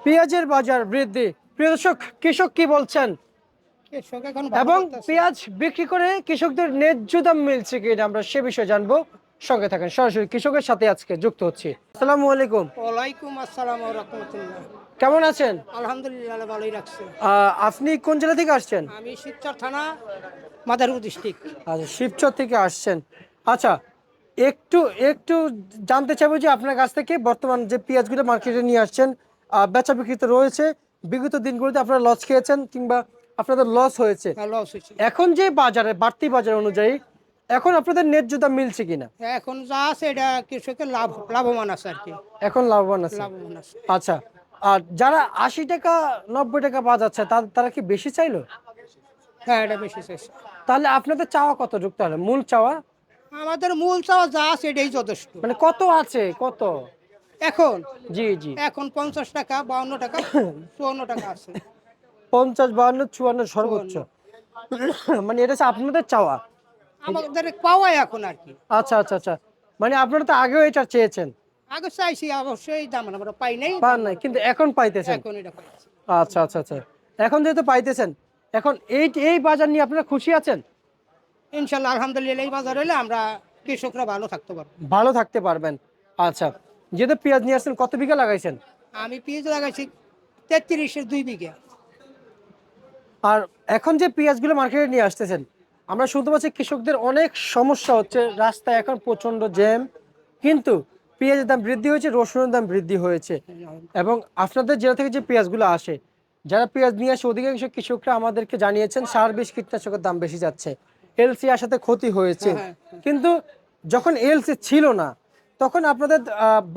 পেঁয়াজের বাজার বৃদ্ধি। প্রিয় দর্শক, কৃষক কি বলছেন এবং পেঁয়াজ বিক্রি করে কৃষকদের ন্যায্য দাম মিলছে কিনা আমরা সে বিষয়ে জানবো। সঙ্গে থাকেন, সরাসরি কৃষকের সাথে আজকে যুক্ত হচ্ছি। আসসালামু আলাইকুম। ওয়ালাইকুম আসসালাম ওয়া রাহমাতুল্লাহ। কেমন আছেন? আলহামদুলিল্লাহ ভালোই রাখছে। আপনি কোন জেলা থেকে আসছেন? আমি শিবচর থানা, মাদারীপুর ডিস্ট্রিক্ট। আচ্ছা, শিবচর থেকে আসছেন। আচ্ছা, একটু একটু জানতে চাইবো যে আপনার কাছ থেকে বর্তমান যে পেঁয়াজগুলো মার্কেটে নিয়ে আসছেন, বেচা বিক্রি তো রয়েছে, বিগত দিনগুলোতে আপনারা লস খেয়েছেন কিংবা আপনাদের লস হয়েছে, লস হয়েছে। এখন যে বাজারে বাড়তি বাজার অনুযায়ী এখন আপনাদের ন্যায্য দাম মিলছে কিনা? এখন যা আছে এটা কৃষকের লাভবান আছে আর কি। এখন লাভবান আছে। লাভবান আছে। আচ্ছা, আর যারা 80 টাকা 90 টাকা পাওয়া যাচ্ছে তারা কি বেশি চাইলো? হ্যাঁ, এটা বেশি চাইছে। তাহলে আপনাদের চাওয়া কত যুক্ত হলে মূল চাওয়া? আমাদের মূল চাওয়া যা আছে এটাই যথেষ্ট। মানে কত আছে কত? এখন জি জি। এখন 50 টাকা, 52 টাকা, 54 টাকা আছে। 50 52 54 সর্বোচ্চ। মানে এটা হচ্ছে আপনাদের চাওয়া। আমাদের পাওয়াই এখন আর কি। আচ্ছা আচ্ছা আচ্ছা, মানে আপনারা তো আগেও এটা চেয়েছেন? আগে চাইছি অবশ্যই, দাম আমরা পাই নাই। পান নাই, কিন্তু এখন পাইতেছেন। এখন এটা পাইছি। আচ্ছা আচ্ছা আচ্ছা, এখন যেহেতু পাইতেছেন, এখন এই এই বাজার নিয়ে আপনারা খুশি আছেন? ইনশাল্লাহ আলহামদুলিল্লাহ, এই বাজার হলে আমরা কৃষকরা ভালো থাকতে পারবো। ভালো থাকতে পারবেন। আচ্ছা, যেহেতু পেঁয়াজ নিয়ে আসছেন, কত বিঘা লাগাইছেন? আমি পেঁয়াজ লাগাইছি 33-এর 2 বিঘা। আর এখন যে পেঁয়াজগুলো মার্কেটে নিয়ে আসতেছেন, আমরা শুনতে পাচ্ছি কৃষকদের অনেক সমস্যা হচ্ছে, রাস্তায় এখন প্রচন্ড জ্যাম, কিন্তু পেঁয়াজের দাম বৃদ্ধি হয়েছে, রসুনের দাম বৃদ্ধি হয়েছে। এবং আপনাদের জেলা থেকে যে পেঁয়াজগুলো আসে, যারা পেঁয়াজ নিয়ে আসে অধিকাংশ কৃষকরা আমাদেরকে জানিয়েছেন সার বিষ কীটনাশকের দাম বেশি যাচ্ছে, এলসি আসাতে ক্ষতি হয়েছে। কিন্তু যখন এলসি ছিল না, তখন আপনাদের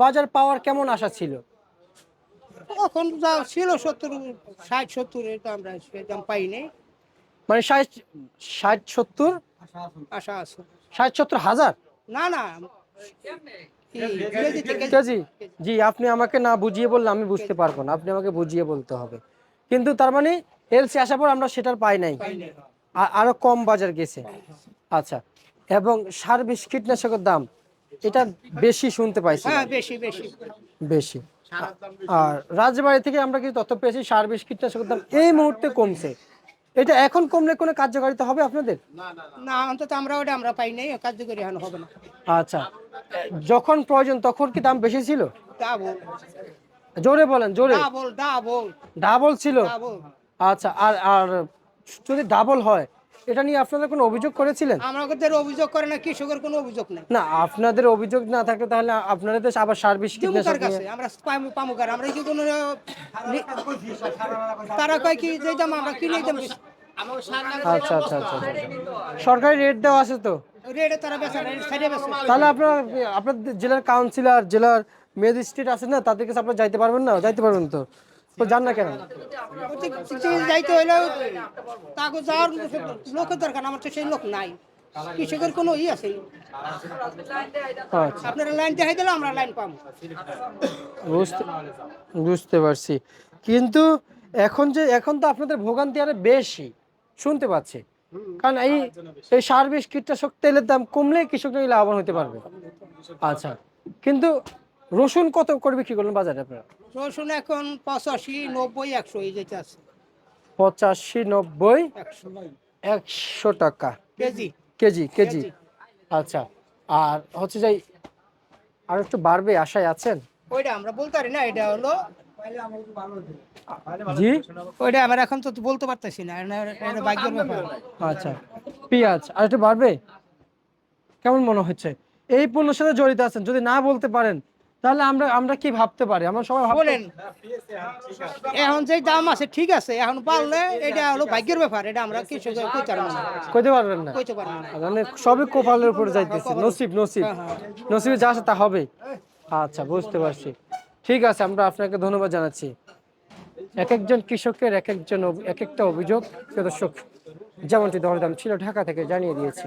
বাজার পাওয়ার কেমন আশা ছিল? তখন যা ছিল 60-70, এটা আমরা দাম পাইনি। মানে 60 60 70 আশা আছে। 60 70 হাজার না না, কেজি? জি, আপনি আমাকে না বুঝিয়ে বললে আমি বুঝতে পারবো না, আপনি আমাকে বুঝিয়ে বলতে হবে। কিন্তু তার মানে এলসি আসার পর আমরা সেটার পাই নাই, আরো কম বাজার গেছে। আচ্ছা, এবং সার বিষ কীটনাশকের দাম এটা বেশি শুনতে পাইছি। হ্যাঁ, বেশি বেশি বেশি। আর রাজবাড়ি থেকে আমরা কি তথ্য পেয়েছি সার বিষ কীটনাশকের দাম এই মুহূর্তে কমছে। এটা এখন কমলে কোনো কার্যকারিতা হবে আপনাদের? না, অন্তত আমরা ওটা আমরা পাই নাই, কার্যকরী এখন হবে না। আচ্ছা, যখন প্রয়োজন তখন কি দাম বেশি ছিল? ডাবল। জোরে বলেন, জোরে। ডাবল ডাবল ডাবল ছিল? ডাবল। আচ্ছা, আর আর যদি ডাবল হয়, এটা নিয়ে আপনারা কোনো অভিযোগ করেছিলেন? আমাদের অভিযোগ করে না, কৃষকের কোনো অভিযোগ নেই। না, আপনাদের অভিযোগ না থাকলে তাহলে আপনারা তো আবার সার বিষ কীটনাশক কাছে নিয়ে- আমরা পামুকার, আমরা কি কোনো তারা কয় কি যে দাম আমরা কিনে দাম বেশি। আচ্ছা আচ্ছা আচ্ছা আচ্ছা। সরকারি রেট দেওয়া আছে তো? রেটে তারা বেচে না, সাইডে বেচে। তাহলে আপনারা আপনাদের জেলার কাউন্সিলর, জেলার ম্যাজিস্ট্রেট আছে না, তাদের কাছে আপনারা যাইতে পারবেন না? যাইতে পারবেন তো, তো যান না কেন? যাইতে হইলেও তাকে যাওয়ার লোকের দরকার, আমার তো সেই লোক নাই। কৃষকের কোনো আছে? আচ্ছা, আপনারা লাইন দেখাই দিলে আমরা লাইন পাবো। বুঝতে বুঝতে পারছি। কিন্তু এখন তো আপনাদের ভোগান্তি আরো বেশি শুনতে পাচ্ছি, কারণ এই এই সার বিষ কীটনাশক তেলের দাম কমলে কৃষকরা লাভবান হতে পারবে। আচ্ছা, কিন্তু রসুন কত করে বিক্রি করলেন বাজারে আপনারা? রসুন এখন 85-90-100 এই যেতে আছে। 85 90 100 100 টাকা কেজি। KG KG. আচ্ছা, আর হচ্ছে যাই আর একটু বাড়বে আশায় আছেন? ওইটা আমরা বলতে পারি না, এটা হলো জি। ওইটা আমরা এখন তো বলতে পারতেছি না, এটা ভাগ্যের ব্যাপার। আচ্ছা, পেঁয়াজ আর একটু বাড়বে কেমন মনে হচ্ছে? এই পণ্যের সাথে জড়িত আছেন, যদি না বলতে পারেন তাহলে আমরা আমরা কি ভাবতে পারি? আমরা সবাই বলেন, এখন যে দাম আছে ঠিক আছে, এখন পারলে এটা হলো ভাগ্যের ব্যাপার, এটা আমরা কিছু কইতে পারবো না। কইতে পারবেন না, কইতে পারবো না। মানে সবই কপালের উপরে যাইতেছে, নসিব নসিব নসিবে যা আছে তা হবে। আচ্ছা, বুঝতে পারছি। ঠিক আছে, আমরা আপনাকে ধন্যবাদ জানাচ্ছি। এক একজন কৃষকের এক একটা অভিযোগ, প্রিয় দর্শক, যেমনটি দরদাম ছিল ঢাকা থেকে জানিয়ে দিয়েছি।